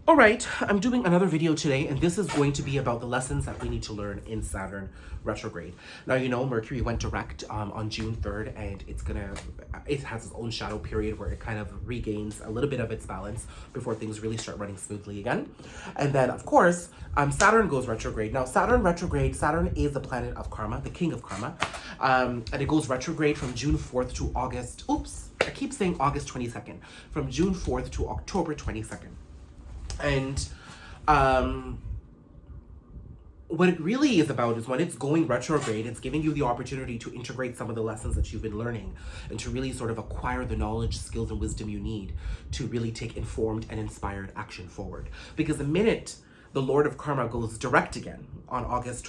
All right, I'm doing another video today, and this is going to be about the lessons that we need to learn in Saturn retrograde. Now, you know, Mercury went direct on June 3rd, and it has its own shadow period where it kind of regains a little bit of its balance before things really start running smoothly again. And then, of course, Saturn goes retrograde. Now, Saturn retrograde, Saturn is the planet of karma, the king of karma, and it goes retrograde from June 4th to August, I keep saying August 22nd, from June 4th to October 22nd. And what it really is about is when it's going retrograde, it's giving you the opportunity to integrate some of the lessons that you've been learning and to really sort of acquire the knowledge, skills, and wisdom you need to really take informed and inspired action forward. Because the minute the Lord of Karma goes direct again on October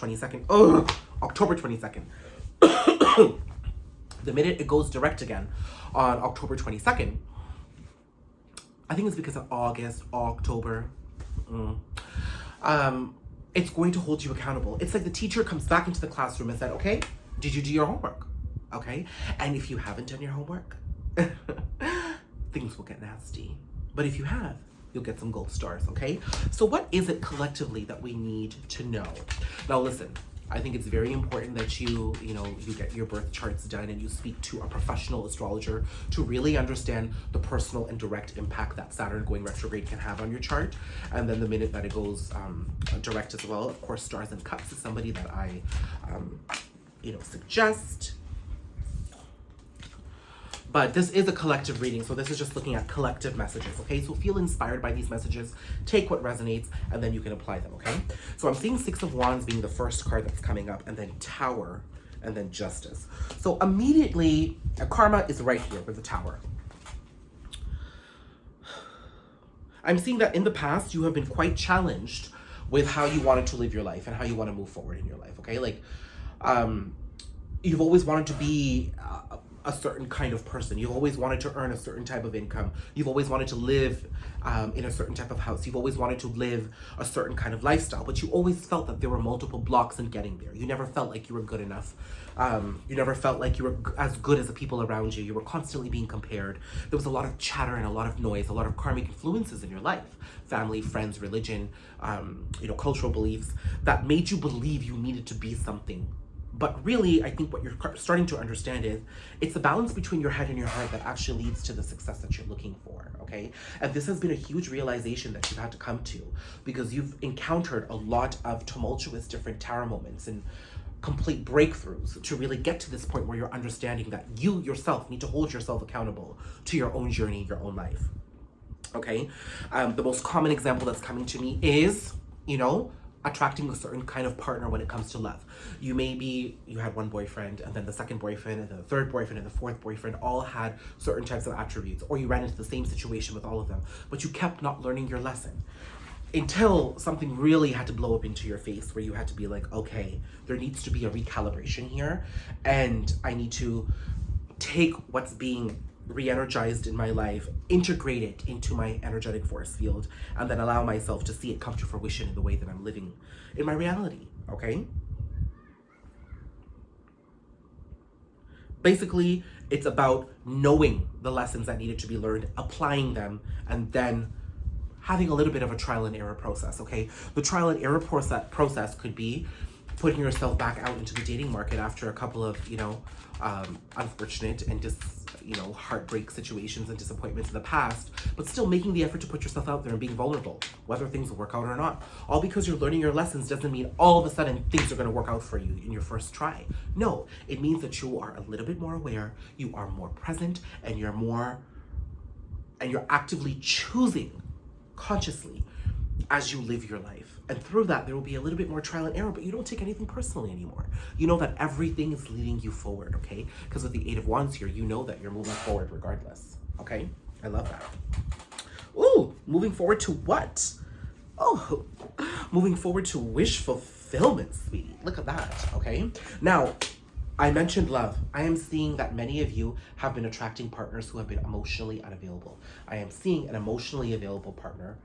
22nd, the minute it goes direct again on October 22nd, I think it's because of August, October. It's going to hold you accountable. It's like the teacher comes back into the classroom and said, okay, did you do your homework? Okay. And if you haven't done your homework, things will get nasty. But if you have, you'll get some gold stars, okay? So what is it collectively that we need to know? Now listen, I think it's very important that you get your birth charts done and you speak to a professional astrologer to really understand the personal and direct impact that Saturn going retrograde can have on your chart. And then the minute that it goes direct as well, of course, Stars and Cups is somebody that I, suggest. But this is a collective reading, so this is just looking at collective messages, okay? So feel inspired by these messages, take what resonates, and then you can apply them, okay? So I'm seeing Six of Wands being the first card that's coming up, and then Tower, and then Justice. So immediately, Karma is right here with the Tower. I'm seeing that in the past, you have been quite challenged with how you wanted to live your life and how you want to move forward in your life, okay? Like, you've always wanted to be a certain kind of person. You've always wanted to earn a certain type of income. You've always wanted to live in a certain type of house. You've always wanted to live a certain kind of lifestyle, but you always felt that there were multiple blocks in getting there. You never felt like you were good enough. You never felt like you were as good as the people around you. You were constantly being compared. There was a lot of chatter and a lot of noise, a lot of karmic influences in your life. Family, friends, religion, cultural beliefs that made you believe you needed to be something. But really, I think what you're starting to understand is it's the balance between your head and your heart that actually leads to the success that you're looking for, okay? And this has been a huge realization that you've had to come to because you've encountered a lot of tumultuous different tarot moments and complete breakthroughs to really get to this point where you're understanding that you yourself need to hold yourself accountable to your own journey, your own life, okay? The most common example that's coming to me is, attracting a certain kind of partner when it comes to love. You had one boyfriend, and then the second boyfriend, and then the third boyfriend, and the fourth boyfriend all had certain types of attributes, or you ran into the same situation with all of them, but you kept not learning your lesson until something really had to blow up into your face where you had to be like, okay, there needs to be a recalibration here, and I need to take what's being re-energized in my life, integrate it into my energetic force field, and then allow myself to see it come to fruition in the way that I'm living in my reality, okay? Basically, it's about knowing the lessons that needed to be learned, applying them, and then having a little bit of a trial and error process, okay? The trial and error process could be putting yourself back out into the dating market after a couple of, unfortunate and just, heartbreak situations and disappointments in the past, but still making the effort to put yourself out there and being vulnerable, whether things will work out or not. All because you're learning your lessons doesn't mean all of a sudden things are going to work out for you in your first try. No, it means that you are a little bit more aware, you are more present, and you're actively choosing consciously as you live your life. And through that, there will be a little bit more trial and error, but you don't take anything personally anymore. You know that everything is leading you forward, okay? Because with the Eight of Wands here, you know that you're moving forward regardless, okay? I love that. Ooh, moving forward to what? Oh, moving forward to wish fulfillment, sweetie. Look at that, okay? Now, I mentioned love. I am seeing that many of you have been attracting partners who have been emotionally unavailable. I am seeing an emotionally available partner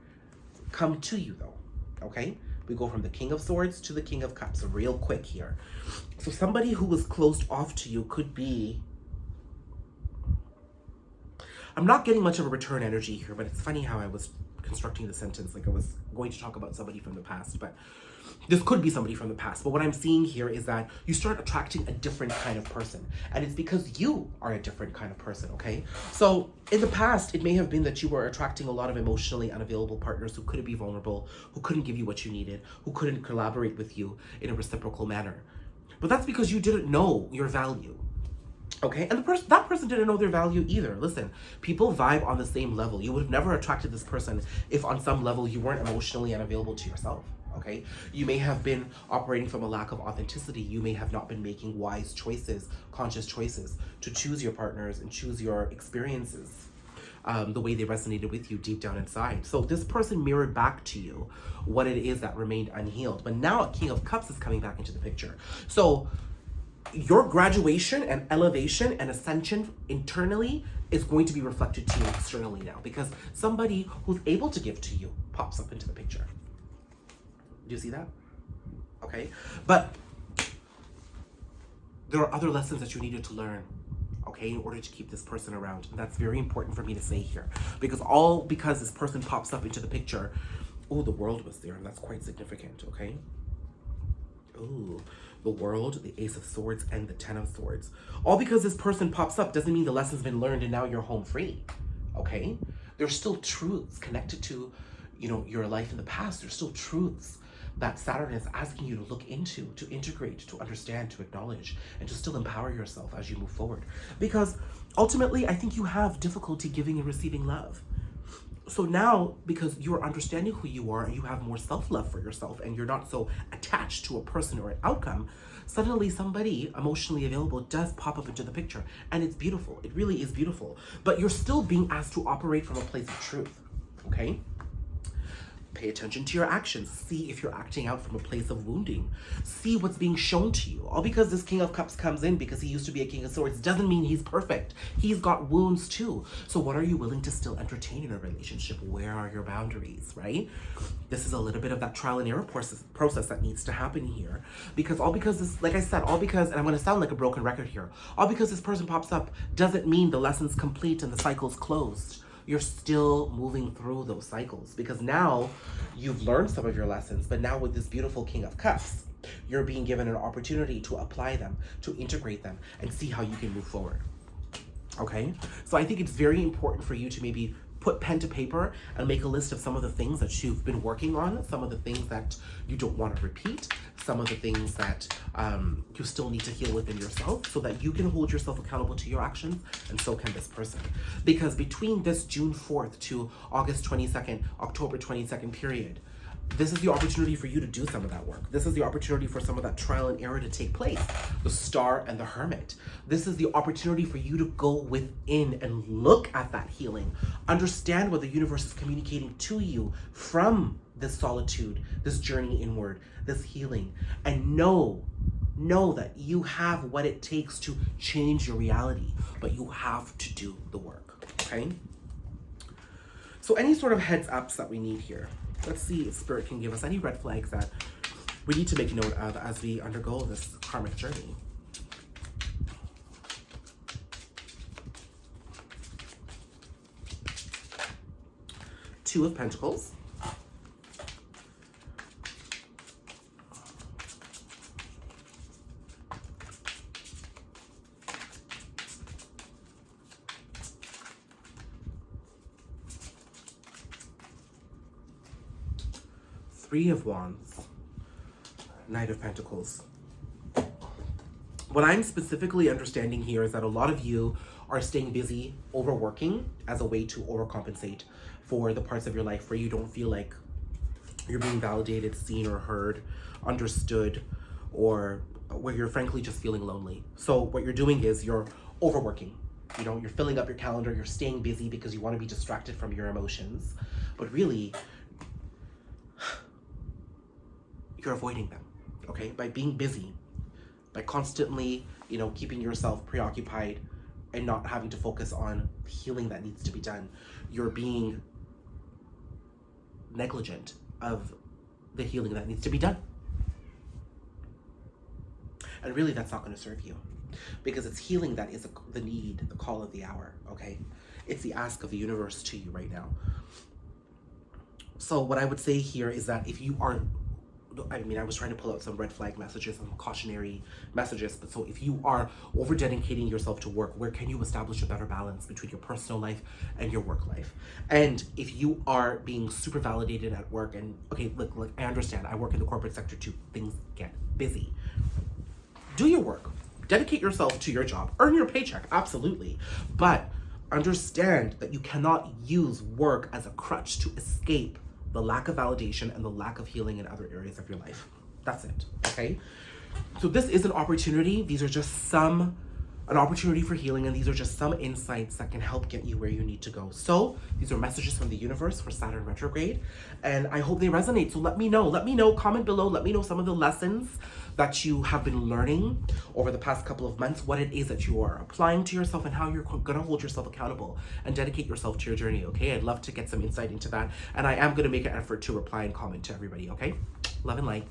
come to you though, okay? We go from the King of Swords to the King of Cups real quick here. So somebody who was closed off to you could be, I'm not getting much of a return energy here, but it's funny how I was constructing the sentence like I was going to talk about somebody from the past, but this could be somebody from the past. But what I'm seeing here is that you start attracting a different kind of person. And it's because you are a different kind of person, okay? So in the past, it may have been that you were attracting a lot of emotionally unavailable partners who couldn't be vulnerable, who couldn't give you what you needed, who couldn't collaborate with you in a reciprocal manner. But that's because you didn't know your value. Okay, and that person didn't know their value either. Listen, people vibe on the same level. You would have never attracted this person if on some level you weren't emotionally unavailable to yourself. Okay, you may have been operating from a lack of authenticity. You may have not been making wise choices, conscious choices to choose your partners and choose your experiences the way they resonated with you deep down inside. So this person mirrored back to you what it is that remained unhealed. But now a King of Cups is coming back into the picture. So your graduation and elevation and ascension internally is going to be reflected to you externally now, because somebody who's able to give to you pops up into the picture. Do you see that? Okay. But there are other lessons that you needed to learn, okay, in order to keep this person around. And that's very important for me to say here, because this person pops up into the picture. Oh, the World was there, and that's quite significant, okay? Oh, the World, the Ace of Swords, and the Ten of Swords. All because this person pops up doesn't mean the lesson's been learned and now you're home free, okay? There's still truths connected to, you know, your life in the past. There's still truths that Saturn is asking you to look into, to integrate, to understand, to acknowledge, and to still empower yourself as you move forward. Because ultimately, I think you have difficulty giving and receiving love. So now, because you're understanding who you are and you have more self-love for yourself and you're not so attached to a person or an outcome, suddenly somebody emotionally available does pop up into the picture. And it's beautiful. It really is beautiful. But you're still being asked to operate from a place of truth, okay? Pay attention to your actions. See if you're acting out from a place of wounding. See what's being shown to you. All because this King of Cups comes in because he used to be a King of Swords doesn't mean he's perfect. He's got wounds too. So what are you willing to still entertain in a relationship? Where are your boundaries, right? This is a little bit of that trial and error process that needs to happen here. Because all because this, like I said, all because, and I'm going to sound like a broken record here, all because this person pops up doesn't mean the lesson's complete and the cycle's closed. You're still moving through those cycles, because now you've learned some of your lessons, but now with this beautiful King of Cups, you're being given an opportunity to apply them, to integrate them, and see how you can move forward. Okay? So I think it's very important for you to maybe put pen to paper and make a list of some of the things that you've been working on, some of the things that you don't want to repeat, some of the things that you still need to heal within yourself, so that you can hold yourself accountable to your actions, and so can this person. Because between this June 4th to August 22nd, October 22nd period, this is the opportunity for you to do some of that work. This is the opportunity for some of that trial and error to take place. The Star and the Hermit. This is the opportunity for you to go within and look at that healing. Understand what the universe is communicating to you from this solitude, this journey inward, this healing. And know that you have what it takes to change your reality, but you have to do the work, okay? So any sort of heads ups that we need here. Let's see if Spirit can give us any red flags that we need to make note of as we undergo this karmic journey. Two of Pentacles. Three of Wands, Knight of Pentacles. What I'm specifically understanding here is that a lot of you are staying busy, overworking as a way to overcompensate for the parts of your life where you don't feel like you're being validated, seen or heard, understood, or where you're frankly just feeling lonely. So what you're doing is you're overworking. You know, you're filling up your calendar, you're staying busy because you want to be distracted from your emotions. But really, you're avoiding them, okay? By being busy, by constantly, you know, keeping yourself preoccupied and not having to focus on healing that needs to be done, you're being negligent of the healing that needs to be done. And really, that's not going to serve you, because it's healing that is the need, the call of the hour, okay? It's the ask of the universe to you right now. So what I would say here is that if you aren't, I mean, I was trying to pull out some red flag messages, some cautionary messages, but so if you are over dedicating yourself to work, where can you establish a better balance between your personal life and your work life? And if you are being super validated at work, and okay, look, I understand, I work in the corporate sector too, things get busy. Do your work, dedicate yourself to your job, earn your paycheck, absolutely, but understand that you cannot use work as a crutch to escape the lack of validation and the lack of healing in other areas of your life. That's it, okay? So this is an opportunity. These are just an opportunity for healing, and these are just some insights that can help get you where you need to go. So these are messages from the universe for Saturn retrograde, and I hope they resonate. So let me know, comment below, let me know some of the lessons that you have been learning over the past couple of months, what it is that you are applying to yourself, and how you're gonna hold yourself accountable and dedicate yourself to your journey, okay? I'd love to get some insight into that, and I am gonna make an effort to reply and comment to everybody, okay? Love and light.